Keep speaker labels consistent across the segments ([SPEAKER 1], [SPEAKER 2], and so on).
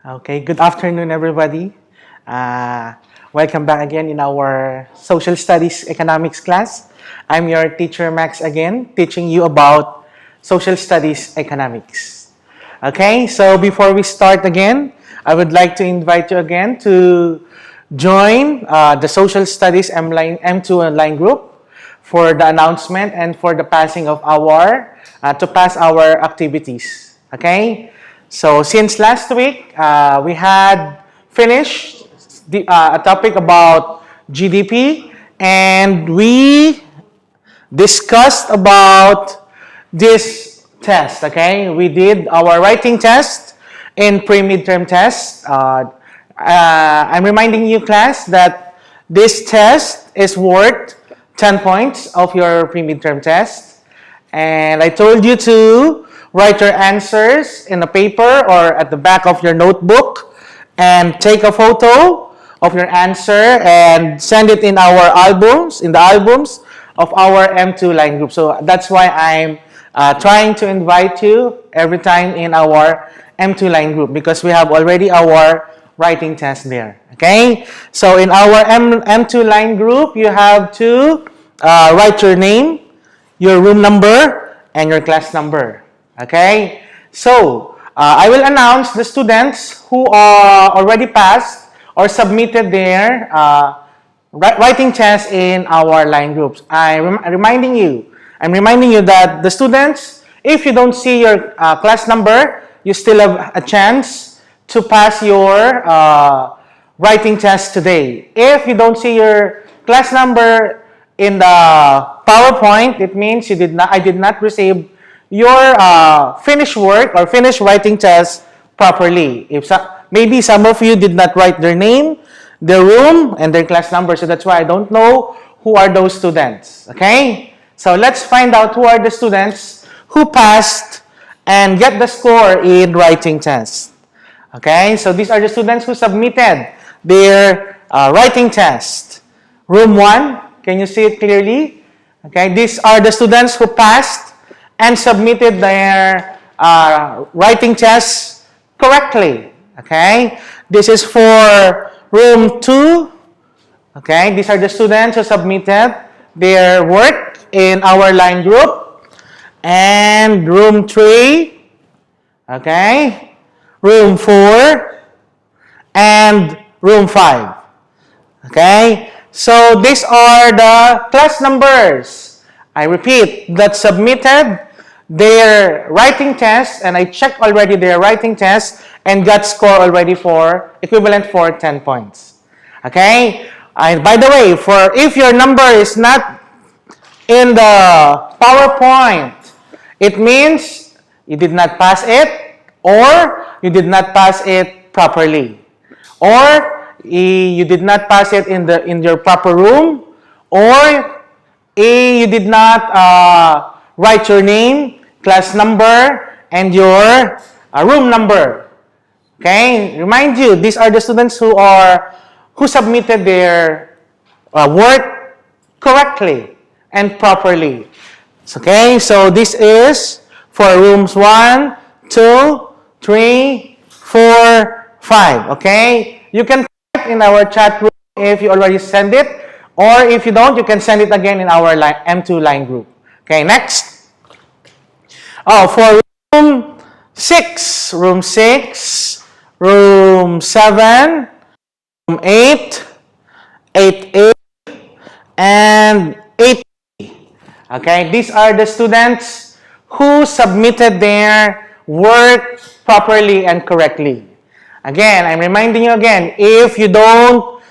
[SPEAKER 1] Okay, good afternoon, everybody. Uh, Welcome back again in our Social Studies Economics class. I'm your teacher, Max, again, teaching you about Social Studies Economics. Okay, so before we start again, I would like to invite you again to join the Social Studies M2 online group for the announcement and for the passing of to pass our activities. Okay? So since last week, we had finished a topic about GDP, and we discussed about this test. Okay? We did our writing test in pre-midterm test. I'm reminding you, class, that this test is worth 10 points of your pre-midterm test. And I told you to write your answers in a paper or at the back of your notebook and take a photo of your answer and send it in the albums of our M2 line group. So that's why I'm trying to invite you every time in our M2 line group, because we have already our writing test there. Okay? So in our M2 line group, you have to write your name, your room number, and your class number. Okay? So, I will announce the students who are already passed or submitted their writing test in our line groups. I'm reminding you that the students, if you don't see your class number, you still have a chance to pass your writing test today. If you don't see your class number in the PowerPoint, it means I did not receive your finished work or finished writing test properly. Maybe some of you did not write their name, their room, and their class number, so that's why I don't know who are those students. Okay? So let's find out who are the students who passed and get the score in writing test. Okay? So these are the students who submitted their writing test. Room 1, can you see it clearly? Okay, these are the students who passed and submitted their writing test correctly. Okay, this is for room 2. Okay, these are the students who submitted their work in our line group. And room 3. Okay, room 4 and room 5. Okay, so these are the class numbers, I repeat, that submitted their writing test, and I checked already their writing test and got score already for equivalent for 10 points. Okay, and by the way, if your number is not in the PowerPoint, it means you did not pass it, or you did not pass it properly, or you did not pass it in your proper room, or you did not write your name, class number, and your room number. Okay, remind you, these are the students who submitted their work correctly and properly. Okay, so this is for rooms 1, 2, 3, 4, 5. Okay, you can type in our chat room if you already send it, or if you don't, you can send it again in our M2 line group. Okay, next. For room 6, room 7, room 8, 8A, and 8. Okay, these are the students who submitted their work properly and correctly. Again, I'm reminding you again, if you don't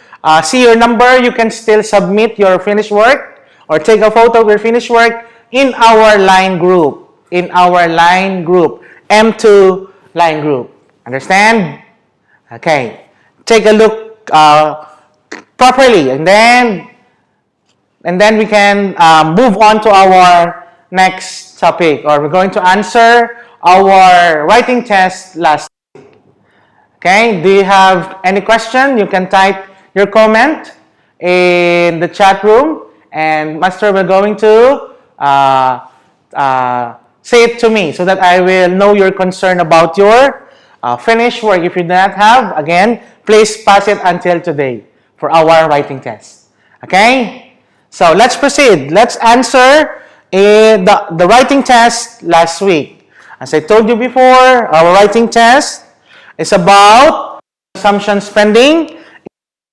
[SPEAKER 1] see your number, you can still submit your finished work or take a photo of your finished work in our line group. M2 line group. Understand? Okay. Take a look properly, and then we can move on to our next topic, or we're going to answer our writing test last week. Okay, do you have any question? You can type your comment in the chat room, and Master will going to say it to me so that I will know your concern about your finished work. If you do not have, again, please pass it until today for our writing test. Okay? So let's proceed. Let's answer the writing test last week. As I told you before, our writing test is about consumption spending,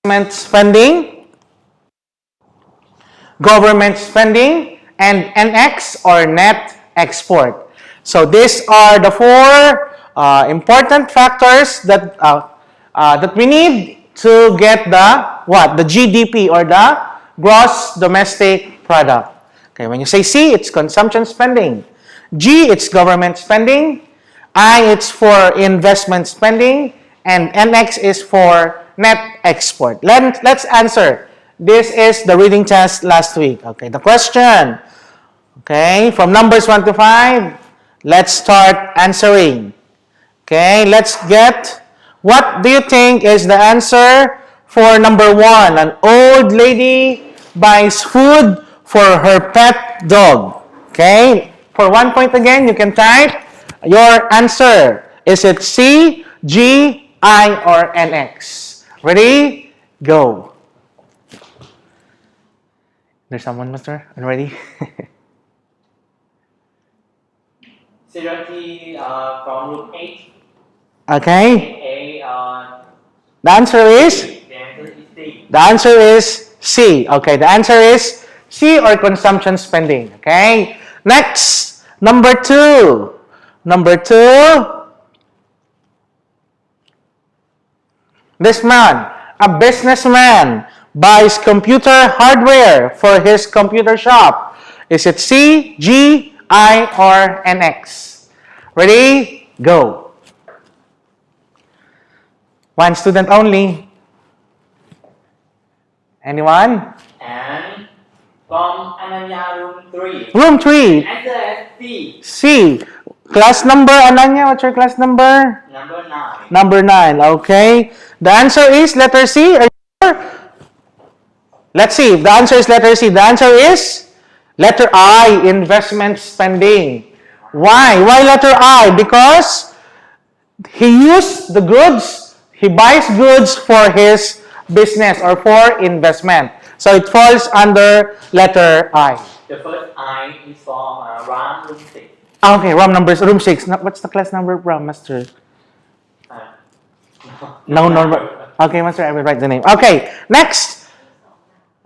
[SPEAKER 1] investment spending, government spending, and NX or net export. So these are the four important factors that that we need to get the GDP or the gross domestic product. Okay, when you say C, it's consumption spending. G, it's government spending. I, it's for investment spending. And NX is for net export. Let's answer. This is the reading test last week. Okay, the question. Okay, from numbers 1 to 5, let's start answering. Okay, let's get, what do you think is the answer for number 1? An old lady buys food for her pet dog. Okay, for 1 point again, you can type your answer. Is it C, G, I, or NX? Ready? Go. There's someone, Master? Ready?
[SPEAKER 2] Seriously, from room 8.
[SPEAKER 1] Okay.
[SPEAKER 2] A,
[SPEAKER 1] the answer is?
[SPEAKER 2] the answer is C.
[SPEAKER 1] The answer is C. Okay, the answer is C or consumption spending. Okay. Next, number 2. Number 2. This man, a businessman, buys computer hardware for his computer shop. Is it C, G, I, or NX? Ready? Go. 1 student only. Anyone?
[SPEAKER 2] And from Ananya room 3.
[SPEAKER 1] Room 3.
[SPEAKER 2] Answer is C.
[SPEAKER 1] C. Class number, Ananya, what's your class number?
[SPEAKER 2] Number 9.
[SPEAKER 1] Number 9, okay. The answer is letter C. Are you sure? Let's see if the answer is letter C. The answer is letter I, investment spending. Why? Why letter I? Because he used the goods, he buys goods for his business or for investment. So it falls under letter I.
[SPEAKER 2] The first I is from RAM room 6.
[SPEAKER 1] Okay, room 6. What's the class number, Ram, Master? No, number. Okay, Master, I will write the name. Okay, next.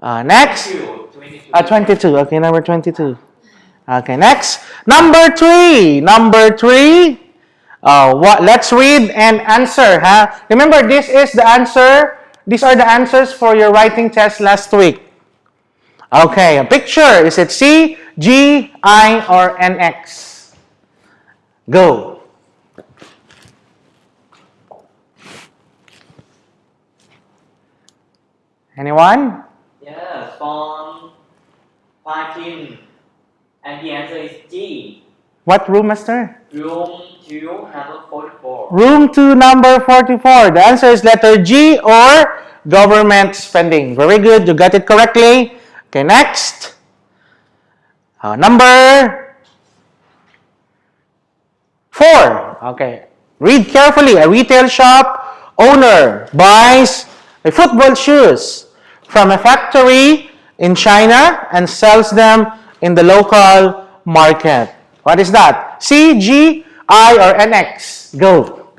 [SPEAKER 1] Next. 22. Okay, number 22. Okay, next. Number 3. Number 3. Let's read and answer. Remember, this is the answer. These are the answers for your writing test last week. Okay, a picture. Is it C, G, I, or NX? Go. Anyone?
[SPEAKER 2] Yes, from 15. And the answer is G.
[SPEAKER 1] What room, Master?
[SPEAKER 2] Room 2, number 44.
[SPEAKER 1] Room 2, number 44. The answer is letter G or government spending. Very good. You got it correctly. Okay, next. Number 4. Okay. Read carefully. A retail shop owner buys a football shoes from a factory in China and sells them in the local market. What is that? C, G, I, or NX? Go.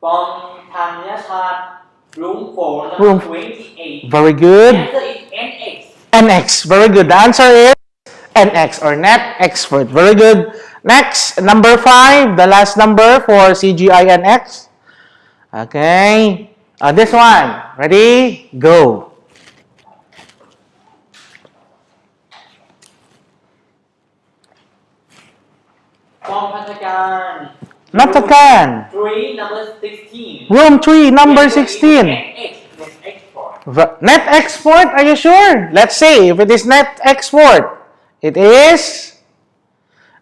[SPEAKER 2] From Thanyashat, room 4,
[SPEAKER 1] Room-
[SPEAKER 2] number 28.
[SPEAKER 1] Very good.
[SPEAKER 2] The answer is NX.
[SPEAKER 1] NX. Very good. The answer is NX or net export. Very good. Next, number 5, the last number for CGINX. Okay. This one. Ready? Go.
[SPEAKER 2] From Patakan.
[SPEAKER 1] Natakan.
[SPEAKER 2] 3, number 16.
[SPEAKER 1] Room 3, number
[SPEAKER 2] The answer is
[SPEAKER 1] 16.
[SPEAKER 2] NX, net export.
[SPEAKER 1] Net export? Are you sure? Let's see if it is net export. It is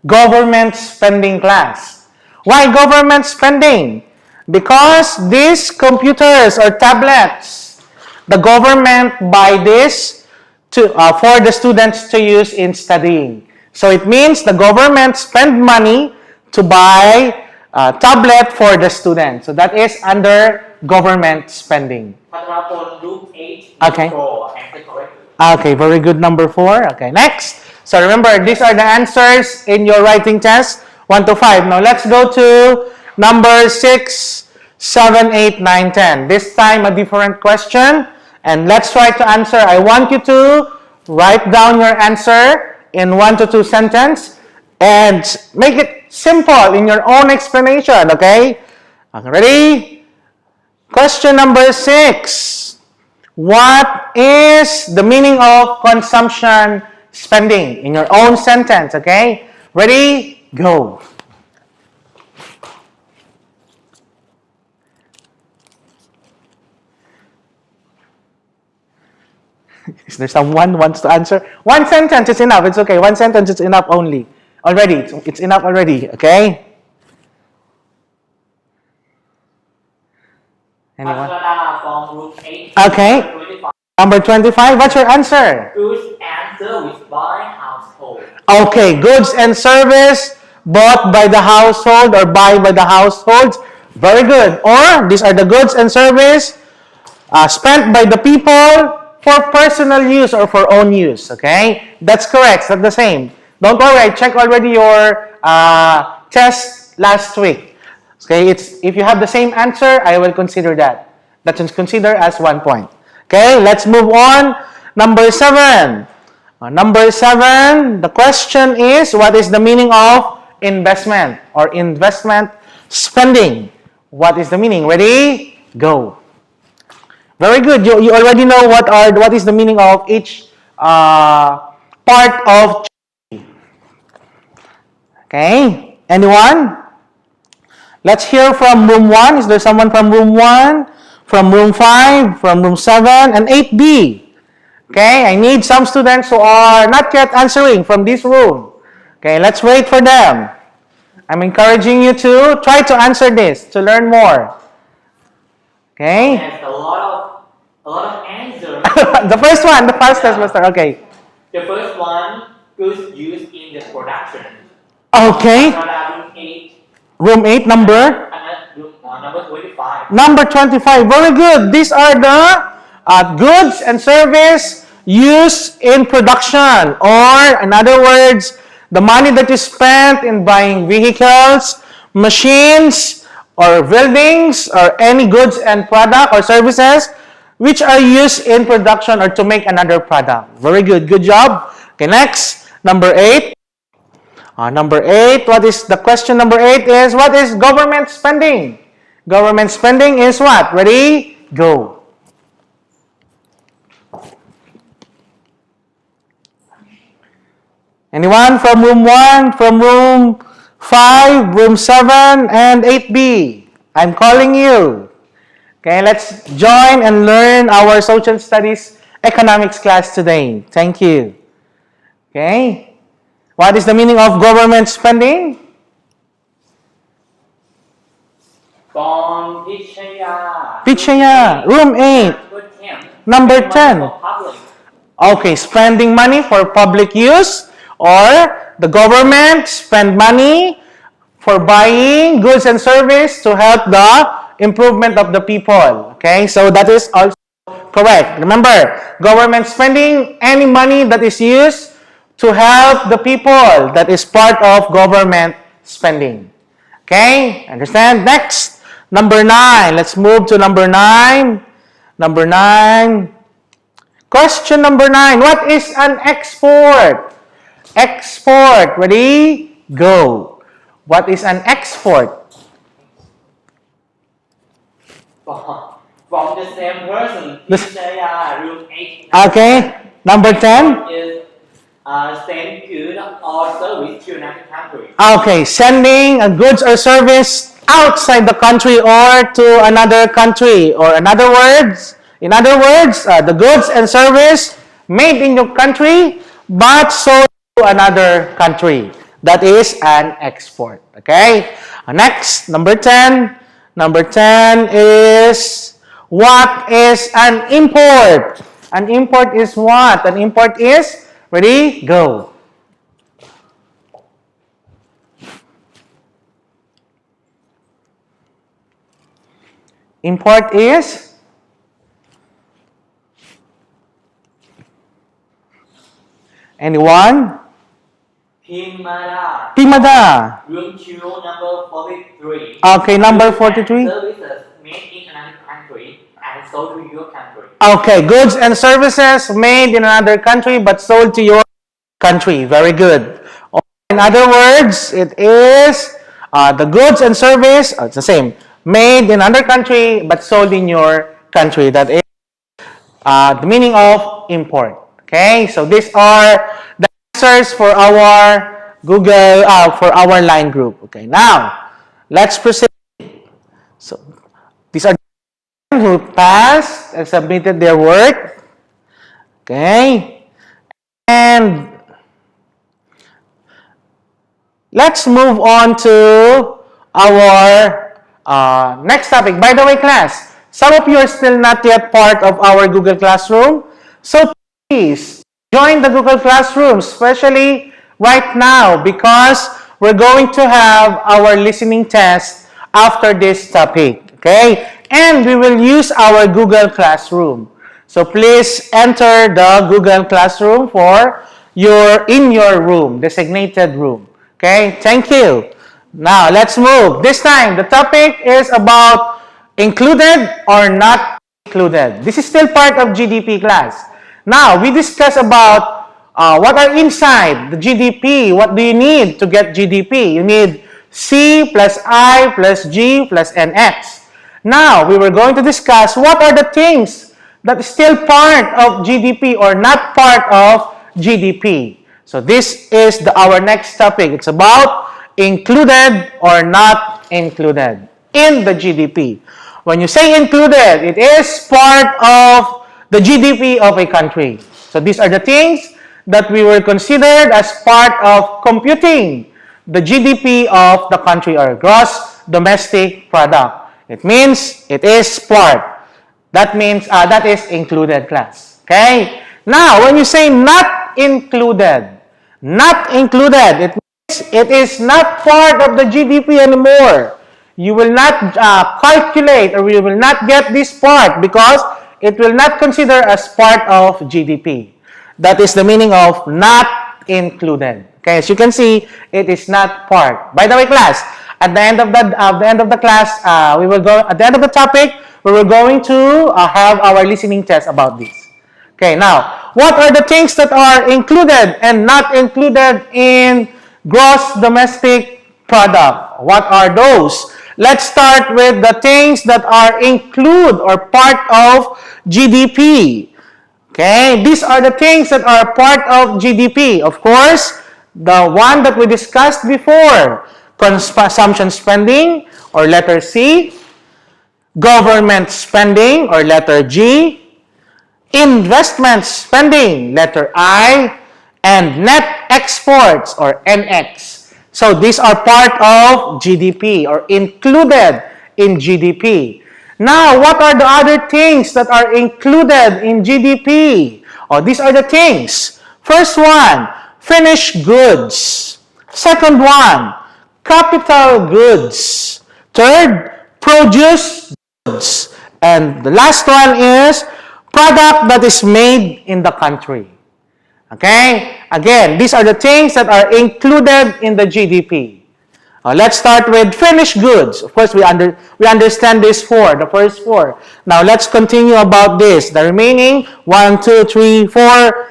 [SPEAKER 1] government spending class. Why government spending? Because these computers or tablets, the government buy this for the students to use in studying. So it means the government spend money to buy a tablet for the student. So that is under government spending.
[SPEAKER 2] พัทรพล group 8
[SPEAKER 1] Okay.
[SPEAKER 2] 4 answer correct.
[SPEAKER 1] Okay, very good. Number 4. Okay, next. So remember, these are the answers in your writing test, 1 to 5. Now let's go to number 6, 7, 8, 9, 10. This time a different question. And let's try to answer. I want you to write down your answer in 1 to 2 sentences and make it simple in your own explanation, okay? Okay, ready? Question number 6. What is the meaning of consumption spending? In your own sentence, okay? Ready? Go. Is there someone who wants to answer? One sentence is enough. It's okay. One sentence is enough only. Already. It's enough already, okay?
[SPEAKER 2] พัช
[SPEAKER 1] Anyone?
[SPEAKER 2] รดา from group 8
[SPEAKER 1] Okay.
[SPEAKER 2] number 25
[SPEAKER 1] Number 25. What's your answer?
[SPEAKER 2] goods and service by household.
[SPEAKER 1] Okay, goods and service bought by the household or buy by the households. Very good. Or these are the goods and service spent by the people for personal use or for own use. Okay, that's correct. It's not the same. Don't worry. I checked already your test last week. Okay, it's if you have the same answer, I will consider that. That's considered as 1 point. Okay, let's move on. Number 7. Number 7, the question is, what is the meaning of investment or investment spending? What is the meaning? Ready? Go. Very good. You already know what is the meaning of each part of. Okay. Anyone? Let's hear from room 1. Is there someone from room 1? From room 5? From room 7? And 8B? Okay, I need some students who are not yet answering from this room. Okay, let's wait for them. I'm encouraging you to try to answer this, to learn more. Okay?
[SPEAKER 2] There's a lot of answers.
[SPEAKER 1] The first one, the fastest, Master. Okay.
[SPEAKER 2] The first one, goods used in the production.
[SPEAKER 1] Okay.
[SPEAKER 2] Room 8.
[SPEAKER 1] Room 8, number?
[SPEAKER 2] Number 25.
[SPEAKER 1] Number 25. Very good. These are the goods and service used in production, or in other words, the money that is spent in buying vehicles, machines, or buildings, or any goods and product or services which are used in production or to make another product. Very good. Good job. Okay, next. Number 8. Number 8. What is the question? Number 8 is, what is government spending? Government spending is what? Ready? Go. Anyone from room 1, from room 5, room 7, and 8B? I'm calling you. Okay, let's join and learn our social studies economics class today. Thank you. Okay, what is the meaning of government spending?
[SPEAKER 2] From Pichaya.
[SPEAKER 1] Pichaya, room 8, number 10. Okay, spending money for public use, or the government spend money for buying goods and service to help the improvement of the people. Okay, so that is also correct. Remember, government spending, any money that is used to help the people, that is part of government spending. Okay, understand? Next, number 9. Let's move to number 9. Number 9. Question number 9. What is an export? Export. Ready? Go. What is an export?
[SPEAKER 2] From the same person, Pichaya, room 8.
[SPEAKER 1] Okay. Number 10.
[SPEAKER 2] Is send goods or service to another country.
[SPEAKER 1] Okay. Sending a goods or service outside the country or to another country. Or in other words, the goods and service made in your country but sold to another country. That is an export. Okay? Next, number 10. Number 10 is, what is an import? An import is what? An import is, ready? Go. Import is? Anyone?
[SPEAKER 2] Timada.
[SPEAKER 1] Timada.
[SPEAKER 2] Room 2, number 43.
[SPEAKER 1] Okay, number 43.
[SPEAKER 2] Services made in another country and sold to your country.
[SPEAKER 1] Okay, goods and services made in another country but sold to your country. Very good. In other words, it is the goods and service, it's the same, made in another country but sold in your country. That is the meaning of import. Okay, so these are the answers for our Google, for our line group. Okay, now let's proceed. So these are the who passed and submitted their work. Okay, and let's move on to our next topic. By the way, class, some of you are still not yet part of our Google Classroom. So please join the Google Classroom, especially right now, because we're going to have our listening test after this topic. Okay? And we will use our Google Classroom. So please enter the Google Classroom for in your room, designated room. Okay, thank you. Now, let's move. This time, the topic is about included or not included. This is still part of GDP class. Now, we discuss about what are inside the GDP. What do you need to get GDP? You need C plus I plus G plus NX. Now, we were going to discuss what are the things that is still part of GDP or not part of GDP. So this is our next topic. It's about included or not included in the GDP. When you say included, it is part of the GDP of a country. So these are the things that we were considered as part of computing the GDP of the country or gross domestic product. It means it is part. That means that is included, class. Okay? Now, when you say not included, it means it is not part of the GDP anymore. You will not calculate or you will not get this part because it will not consider as part of GDP. That is the meaning of not included. Okay, as you can see, it is not part. By the way, class, at the end of the class, we will go at the end of the topic. We were going to have our listening test about this. Okay, now, what are the things that are included and not included in gross domestic product? What are those? Let's start with the things that are include or part of GDP. Okay, these are the things that are part of GDP. Of course, the one that we discussed before, consumption spending or letter C, government spending or letter G, investment spending, letter I, and net exports or NX. So these are part of GDP or included in GDP. Now, what are the other things that are included in GDP? Oh, these are the things. First one, finished goods. Second one, capital goods. Third, produce goods. And the last one is product that is made in the country. Okay? Again, these are the things that are included in the GDP. Let's start with finished goods. Of course, we understand this the first four. Now, let's continue about this. The remaining 1, 2, 3, 4,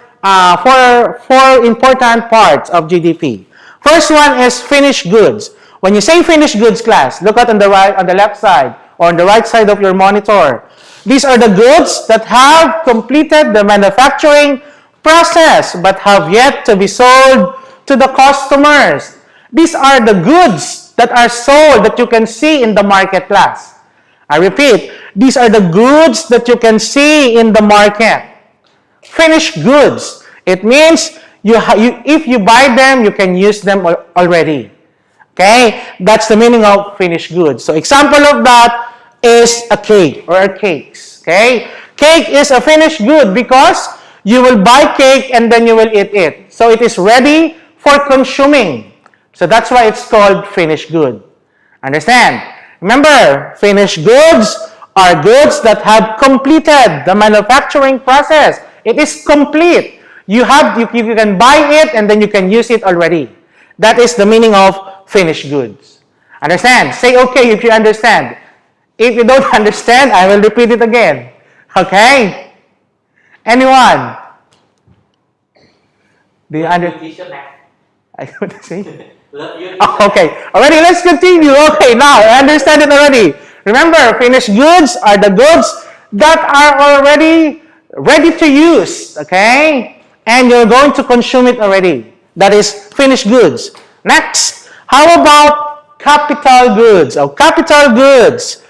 [SPEAKER 1] four important parts of GDP. First one is finished goods. When you say finished goods, class, look at on the left side or on the right side of your monitor. These are the goods that have completed the manufacturing process but have yet to be sold to the customers. These are the goods that are sold that you can see in the market, class. I repeat, these are the goods that you can see in the market. Finished goods. It means if you buy them, you can use them already. Okay? That's the meaning of finished goods. So example of that is a cake or cakes. Okay? Cake is a finished good because you will buy cake and then you will eat it. So it is ready for consuming. So that's why it's called finished good. Understand? Remember, finished goods are goods that have completed the manufacturing process. It is complete. You can buy it and then you can use it already. That is the meaning of finished goods. Understand? Say okay if you understand. If you don't understand, I will repeat it again. Okay? Anyone? Do you understand?
[SPEAKER 2] Teacher Max.
[SPEAKER 1] I want to say.
[SPEAKER 2] Love you,
[SPEAKER 1] Oh,
[SPEAKER 2] teacher.
[SPEAKER 1] okay. Already, let's continue. Okay, now I understand it already. Remember, finished goods are the goods that are already ready to use. Okay? And you're going to consume it already. That is finished goods. Next, how about capital goods? Oh, capital goods.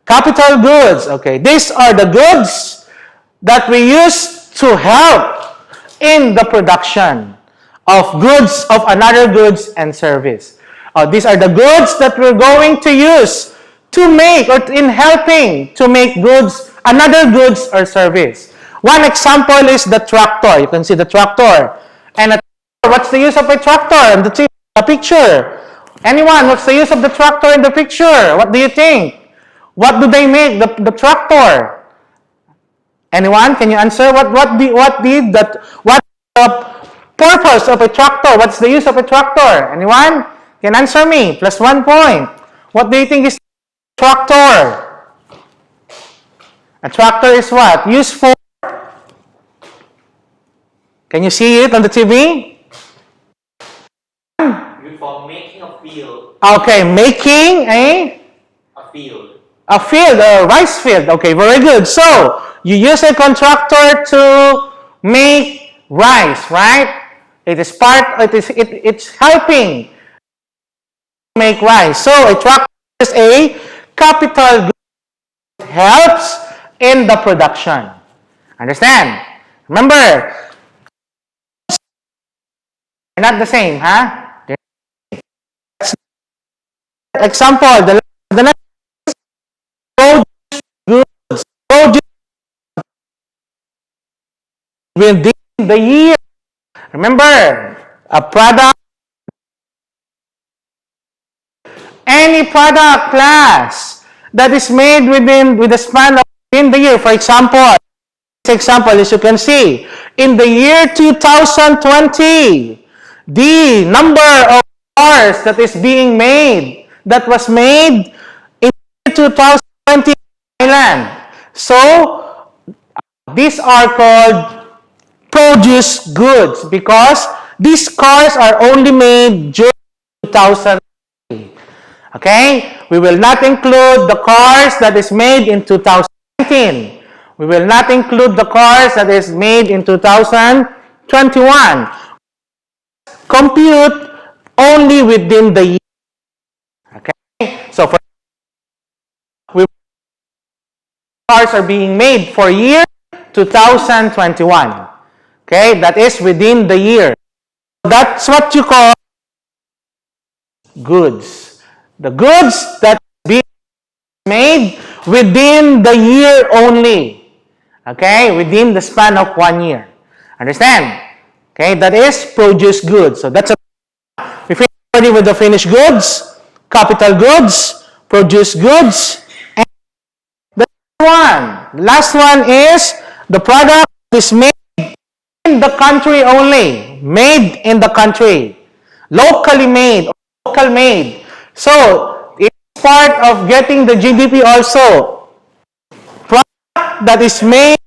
[SPEAKER 1] Capital goods. Okay, these are the goods that we use to help in the production of goods, of another goods and service. These are the goods that we're going to use to make or in helping to make goods, another goods or service. One example is the tractor. You can see the tractor. And a tractor, what's the use of a tractor? The picture. Anyone, what's the use of the tractor in the picture? What do you think? What do they make, the tractor? Anyone? Can you answer? What the purpose of a tractor? What's the use of a tractor? Anyone? Can answer me? Plus 1 point. What do you think is tractor? A tractor is what? Used for? Can you see it on the TV?
[SPEAKER 2] Used for making a field.
[SPEAKER 1] Okay, making
[SPEAKER 2] A field.
[SPEAKER 1] a field, a rice field. Okay, very good. So, you use a contractor to make rice, right? It's helping make rice. So, a tractor is a capital good, helps in the production. Understand? Remember, they're not the same, huh? Example, the next produce goods. Produce within the year. Remember, a product, any product class that is made with the span of within the year. For example, this example, as you can see, in the year 2020, the number of cars that is being made, that was made in 2020 in Thailand. So, these are called produce goods because these cars are only made during 2000. Okay? We will not include the cars that is made in 2019. We will not include the cars that is made in 2021. Compute only within the year. Okay? So for cars are being made for year 2021. Okay? That is within the year. That's what you call goods. The goods that being made within the year only. Okay? Within the span of 1 year. Understand? Okay? That is produce goods. So that's we finish already with the finished goods, capital goods, produce goods, and the last one is the product is made in the country only. Made in the country. Locally made, local made. So, it's part of getting the GDP also. Product that is made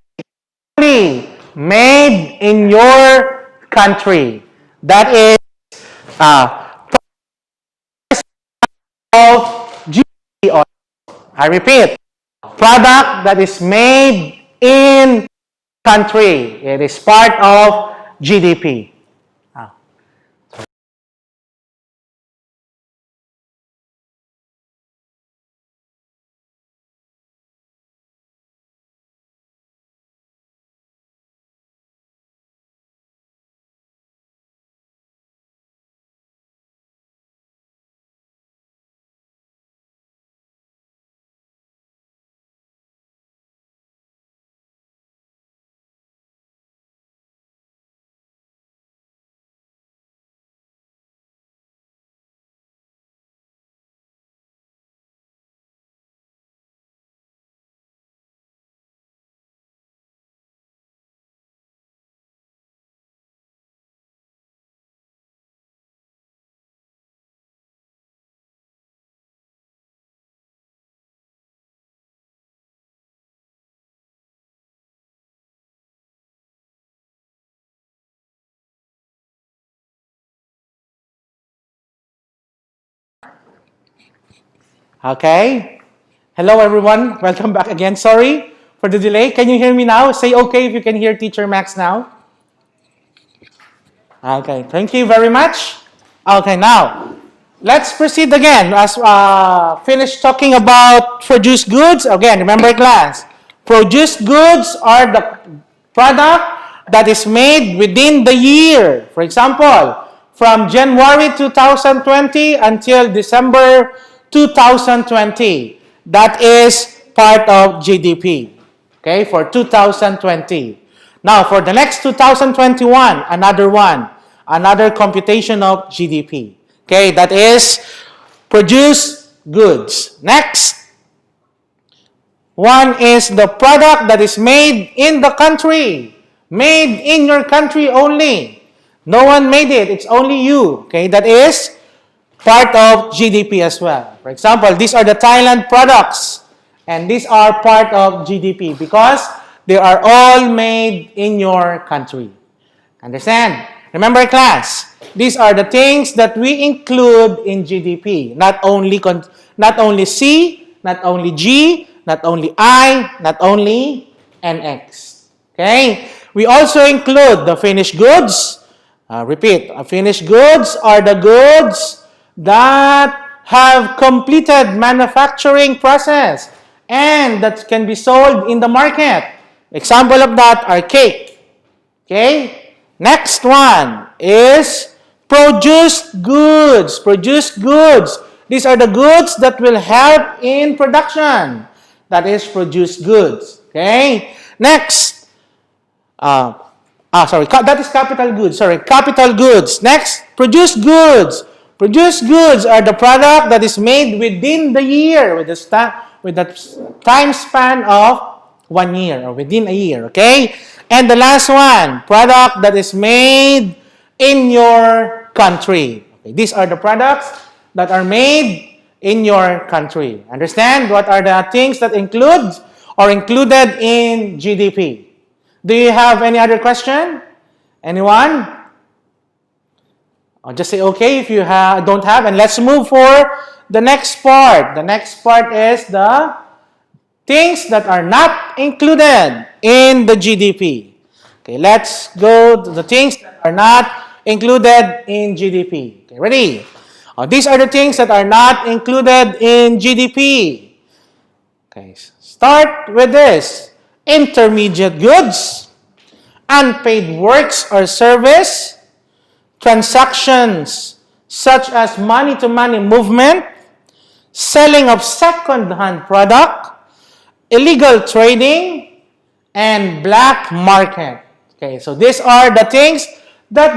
[SPEAKER 1] in your country. That is of GDP. I repeat, product that is made in country. It is part of GDP. Okay. Hello, everyone. Welcome back again. Sorry for the delay. Can you hear me now? Say okay if you can hear Teacher Max now. Okay. Thank you very much. Okay, now let's proceed again. As finish talking about produced goods. Again, remember class. Produced goods are the product that is made within the year. For example, from January 2020 until December 2020. That is part of GDP. Okay, for 2020. Now, for the next 2021, another computation of GDP. Okay, that is produced goods. Next, one is the product that is made in the country. Made in your country only. No one made it, it's only you. Okay, that is part of GDP as well. For example, these are the Thailand products. And these are part of GDP because they are all made in your country. Understand? Remember class, these are the things that we include in GDP. Not only C, not only G, not only I, not only NX. Okay? We also include the finished goods. Repeat, finished goods are the goods that have completed manufacturing process and that can be sold in the market. Example of that are cake. Okay? Next one is produced goods. Produced goods. These are the goods that will help in production. That is produced goods. Okay? Next. That is capital goods. Capital goods. Next, produced goods. Produced goods are the product that is made within the year, with the time span of 1 year or within a year, okay? And the last one, product that is made in your country. Okay, these are the products that are made in your country. Understand what are the things that included in GDP? Do you have any other question? Anyone? Or just say okay if you don't have, and let's move for the next part. The next part is the things that are not included in the GDP. Okay, let's go to the things that are not included in GDP. Okay, ready? These are the things that are not included in GDP. Okay, start with this. Intermediate goods, unpaid works or service, transactions such as money-to-money movement, selling of second-hand product, illegal trading, and black market. Okay, so these are the things that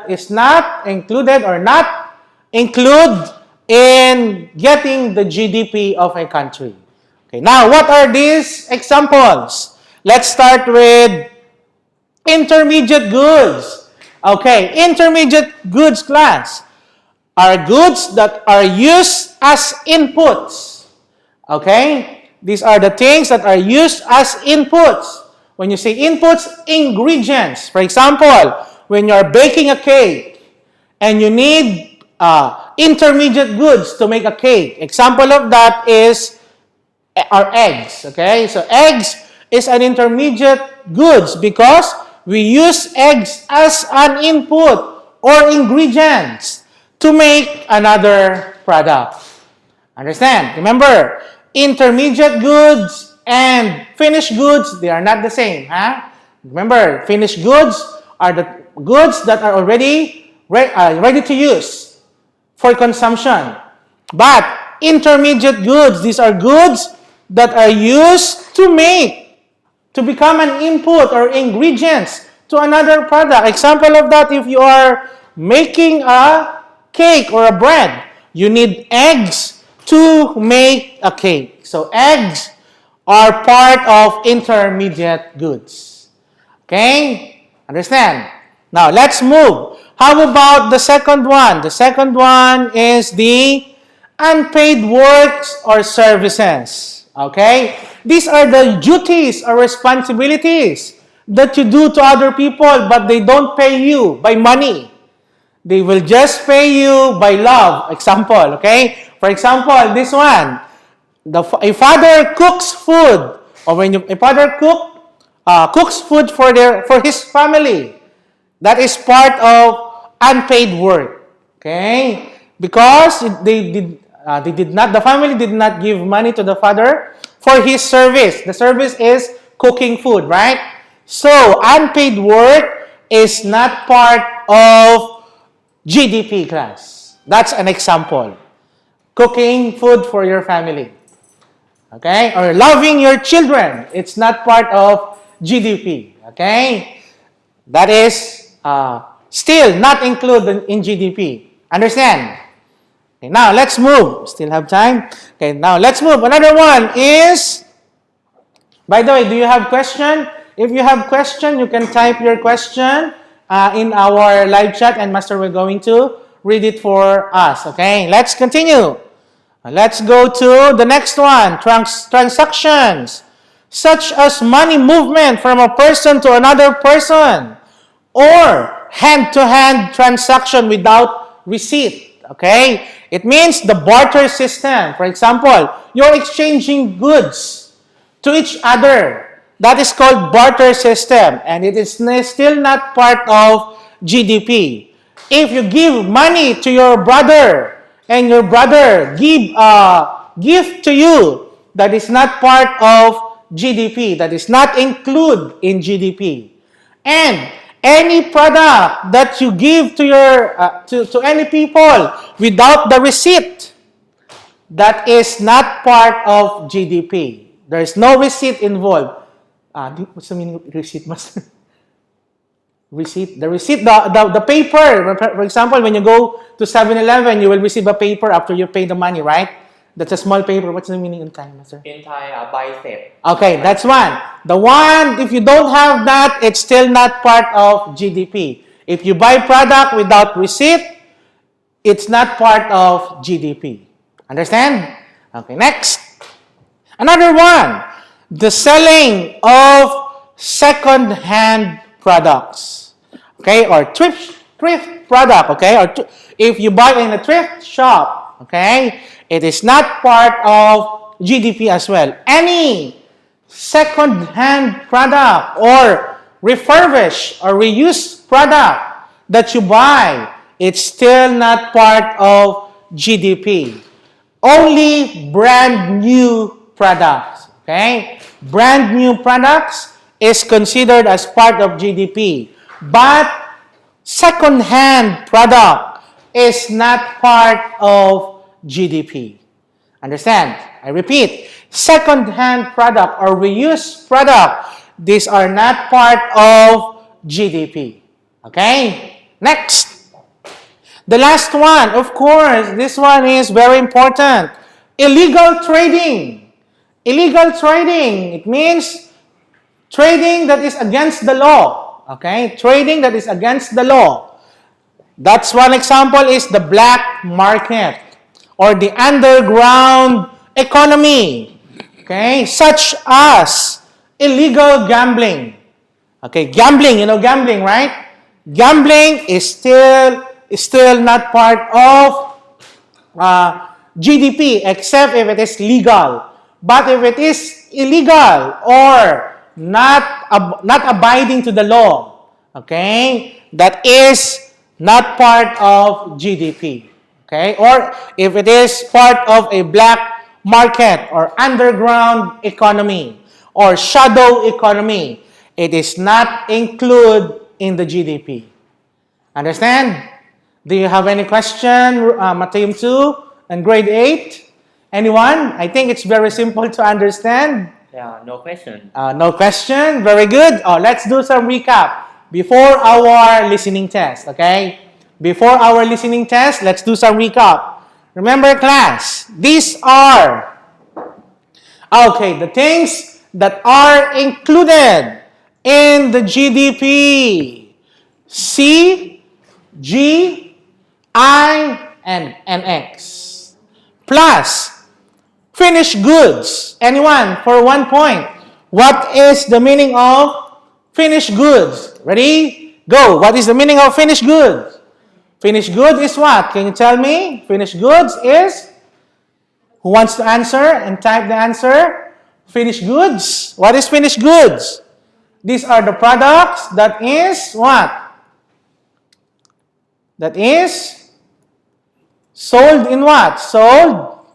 [SPEAKER 1] is not included or not include in getting the GDP of a country. Okay, now what are these examples? Let's start with intermediate goods. Okay, intermediate goods class are goods that are used as inputs. Okay, these are the things that are used as inputs. When you say inputs, ingredients. For example, when you're baking a cake and you need intermediate goods to make a cake. Example of that are eggs. Okay, so eggs is an intermediate goods because we use eggs as an input or ingredients to make another product. Understand? Remember, intermediate goods and finished goods, they are not the same. Remember, finished goods are the goods that are already ready to use for consumption. But intermediate goods, these are goods that are used to become an input or ingredients to another product. Example of that, if you are making a cake or a bread, you need eggs to make a cake. So eggs are part of intermediate goods. Okay? Understand? Now, let's move. How about the second one? The second one is the unpaid works or services. Okay? These are the duties or responsibilities that you do to other people but they don't pay you by money. They will just pay you by love. Example, okay? For example, this one. A father cooks food, or when a father cooks food for his family. That is part of unpaid work. Okay? Because the family did not give money to the father for his service. The service is cooking food, right? So, unpaid work is not part of GDP class. That's an example. Cooking food for your family. Okay? Or loving your children. It's not part of GDP. Okay? That is still not included in GDP. Understand? Okay, now let's move. Still have time? Okay, now let's move. Another one is, by the way, do you have question? If you have question, you can type your question in our live chat, and Master will going to read it for us. Okay, let's continue. Let's go to the next one. Transactions, such as money movement from a person to another person, or hand-to-hand transaction without receipt. Okay? It means the barter system. For example, you're exchanging goods to each other. That is called barter system, and it is still not part of GDP. If you give money to your brother and your brother give a gift to you, that is not part of GDP. That is not included in GDP. And any product that you give to your to any people without the receipt, that is not part of GDP. There is no receipt involved. What's the meaning of receipt, Master? Receipt. The receipt, the paper. For example, when you go to 7-Eleven, you will receive a paper after you pay the money, right? That's a small paper. What's the meaning in Thai, Master?
[SPEAKER 2] In Thai, bicep.
[SPEAKER 1] Okay, that's one. The one, if you don't have that, it's still not part of GDP. If you buy product without receipt, it's not part of GDP. Understand? Okay, next. Another one. The selling of second-hand products. Okay, or thrift product. Okay, or if you buy in a thrift shop, okay, it is not part of GDP as well. Any second-hand product or refurbished or reused product that you buy, it's still not part of GDP. Only brand new products. Okay? Brand new products is considered as part of GDP. But second-hand product is not part of GDP. Understand? I repeat, second-hand product or reused product, these are not part of GDP. Okay? Next. The last one, of course, this one is very important. Illegal trading. Illegal trading, it means trading that is against the law. Okay? Trading that is against the law. That's one example is the black market or the underground economy. Okay? Such as illegal gambling. Okay, gambling, you know gambling, right? Gambling is still not part of GDP except if it is legal. But if it is illegal or not abiding to the law, okay, that is not part of GDP. Okay? Or if it is part of a black market or underground economy or shadow economy, it is not included in the GDP. Understand? Do you have any question, Matheum 2 and grade 8? Anyone? I think it's very simple to understand.
[SPEAKER 2] Yeah, no question.
[SPEAKER 1] No question? Very good. Let's do some recap before our listening test, okay? Before our listening test, let's do some recap. Remember, class, these are, the things that are included in the GDP. C, G, I, and NX. Plus, finished goods. Anyone for 1 point? What is the meaning of finished goods? Ready? Go. What is the meaning of finished goods? Finished goods is what? Can you tell me? Finished goods is? Who wants to answer and type the answer? Finished goods. What is finished goods? These are the products that is what? That is sold in what? Sold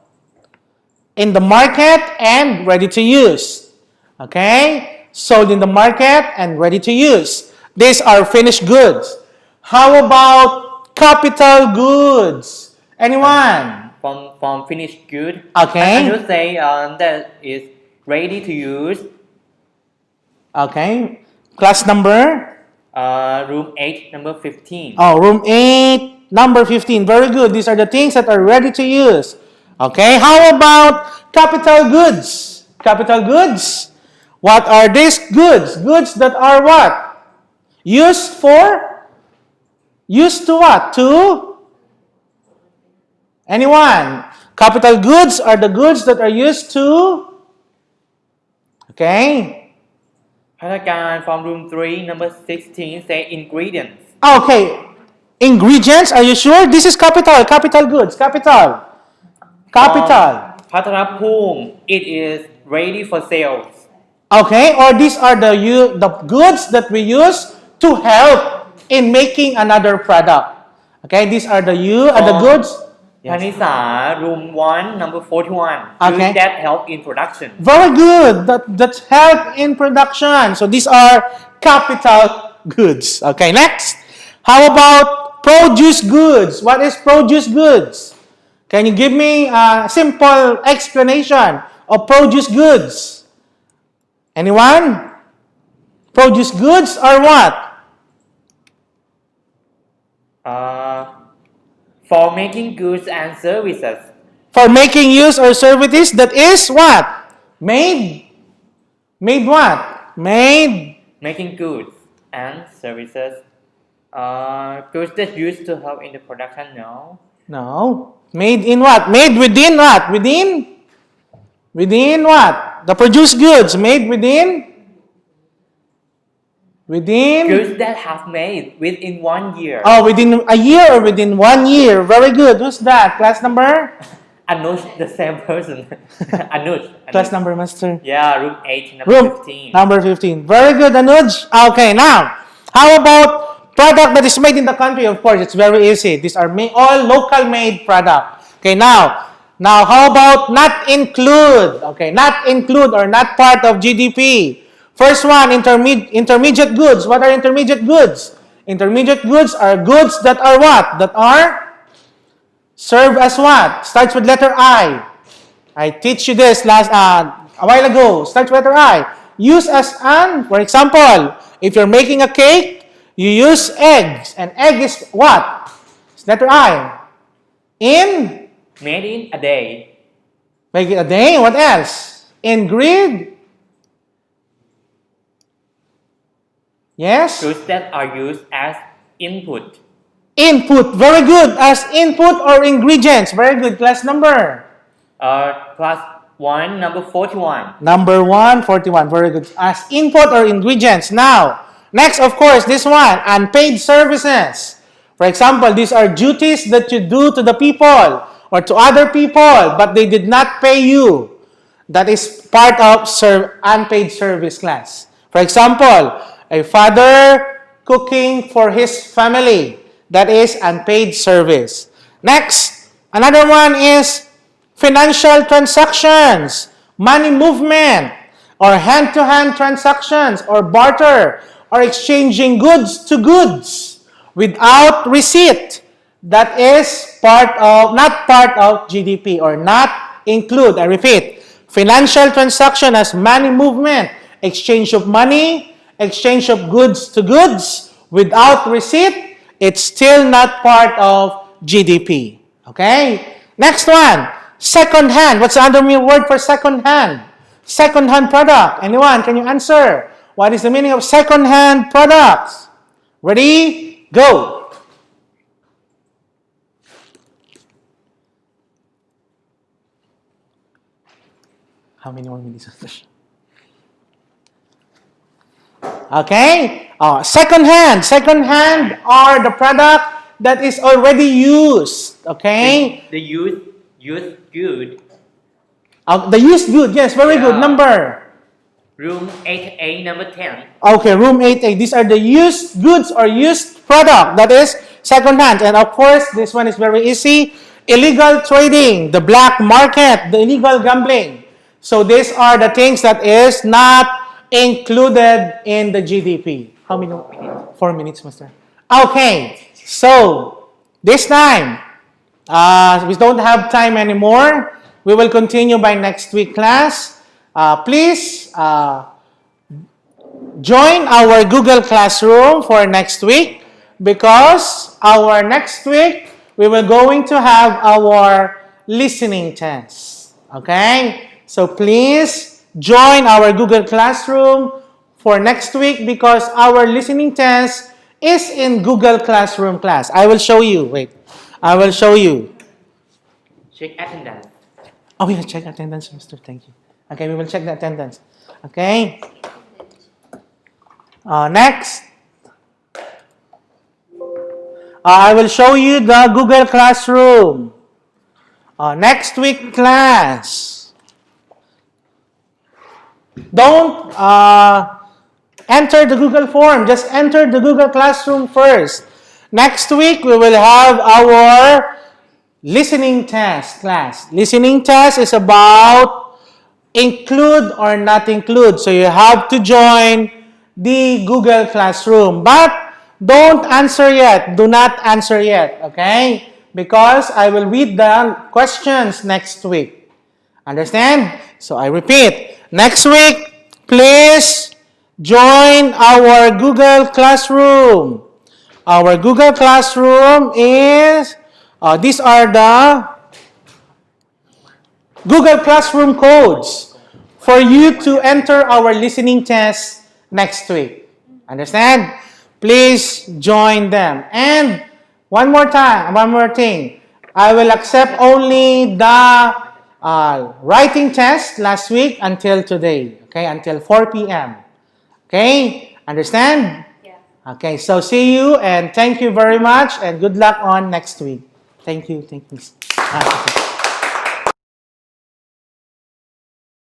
[SPEAKER 1] in the market and ready to use. Okay? Sold in the market and ready to use. These are finished goods. How about capital goods? Anyone?
[SPEAKER 2] From finished good.
[SPEAKER 1] Okay.
[SPEAKER 2] I would say that is ready to use.
[SPEAKER 1] Okay. Class number?
[SPEAKER 2] Room 8, number 15.
[SPEAKER 1] Oh, room 8, number 15. Very good. These are the things that are ready to use. Okay. How about capital goods? Capital goods. What are these goods? Goods that are what? Used for? Used to what? To? Anyone? Capital goods are the goods that are used to? Okay.
[SPEAKER 2] พัฒนาการ from room 3, number 16 say ingredients.
[SPEAKER 1] Okay. Ingredients, are you sure? This is capital. Capital goods. Capital. Capital.
[SPEAKER 2] พัฒนภูมิ it is ready for sales.
[SPEAKER 1] Okay. Or these are the goods that we use to help in making another product. Okay. These are the goods.
[SPEAKER 2] ธนิสา room 1, number 41.
[SPEAKER 1] Okay.
[SPEAKER 2] Use that help in production.
[SPEAKER 1] Very good. That help in production. So these are capital goods. Okay. Next. How about produce goods? What is produce goods? Can you give me a simple explanation of produce goods? Anyone? Produce goods are what?
[SPEAKER 2] For making goods and services.
[SPEAKER 1] For making use or services that is what? Made. Made what? Made.
[SPEAKER 2] Making goods and services. Goods that used to help in the production, no.
[SPEAKER 1] No. Made in what? Made within what? Within what? The produced goods made within?
[SPEAKER 2] Goods that have made within 1 year.
[SPEAKER 1] Oh, within a year or within 1 year. Very good. Who's that? Class number?
[SPEAKER 2] Anush, the same person. Anush.
[SPEAKER 1] Class number, master.
[SPEAKER 2] Yeah, room 8, number
[SPEAKER 1] Room
[SPEAKER 2] 15.
[SPEAKER 1] number 15. Very good, Anuj. Okay, now, how about product that is made in the country? Of course, it's very easy. These are all local made product. Okay, now how about not include? Okay, not include or not part of GDP. First one, intermediate goods. What are intermediate goods? Intermediate goods are goods that are what? That are serve as what? Starts with letter I. I teach you this a while ago. Starts with letter I. Use as an, for example, if you're making a cake, you use eggs. And egg is what? It's letter I. In?
[SPEAKER 2] Made in a day.
[SPEAKER 1] Make it a day. What else? Ingredient. Yes?
[SPEAKER 2] Goods that are used as input.
[SPEAKER 1] Input. Very good. As input or ingredients. Very good. Class number?
[SPEAKER 2] Class 1, number 41.
[SPEAKER 1] Number 141. Very good. As input or ingredients. Now, next, of course, this one. Unpaid services. For example, these are duties that you do to the people or to other people, but they did not pay you. That is part of unpaid service class. For example, a father cooking for his family. That is unpaid service. Next, another one is financial transactions, money movement, or hand-to-hand transactions, or barter, or exchanging goods to goods without receipt. That is not part of GDP or not include. I repeat, financial transaction as money movement, exchange of money, exchange of goods to goods without receipt. It's still not part of GDP. Okay? Next one, second hand. What's the other word for second hand? Second hand product. Anyone? Can you answer? What is the meaning of second hand products? Ready? Go. How many more minutes? Okay. Second hand. Second hand are the product that is already used. Okay?
[SPEAKER 2] The use good.
[SPEAKER 1] The used good, yes, very good.
[SPEAKER 2] Yeah.
[SPEAKER 1] Number.
[SPEAKER 2] Room 8A, number 10.
[SPEAKER 1] Okay, room 8A. These are the used goods or used product. That is second hand. And of course, this one is very easy. Illegal trading, the black market, the illegal gambling. So these are the things that is not included in the GDP. How many? 4 minutes, Master. Okay, so this time, we don't have time anymore. We will continue by next week class. Please join our Google Classroom for next week because our next week we will going to have our listening test. Okay? So please join our Google Classroom for next week because our listening test is in Google Classroom class. I will show you. Wait. I will show you.
[SPEAKER 2] Check attendance.
[SPEAKER 1] Oh, yeah, check attendance, Mr. Thank you. Okay, we will check the attendance. Okay. Next. I will show you the Google Classroom. Next week class. Don't enter the Google form. Just enter the Google Classroom first. Next week, we will have our listening test class. Listening test is about include or not include. So you have to join the Google Classroom. But don't answer yet. Do not answer yet. Okay? Because I will read the questions next week. Understand? So I repeat. Next week, please join our Google Classroom. Our Google Classroom is, these are the Google Classroom codes for you to enter our listening test next week. Understand? Please join them. And one more thing. I will accept only the writing test last week until today. Okay? Until 4 p.m. Okay? Understand?
[SPEAKER 3] Yeah.
[SPEAKER 1] Okay, so see you and thank you very much and good luck on next week. Thank you. Thank you.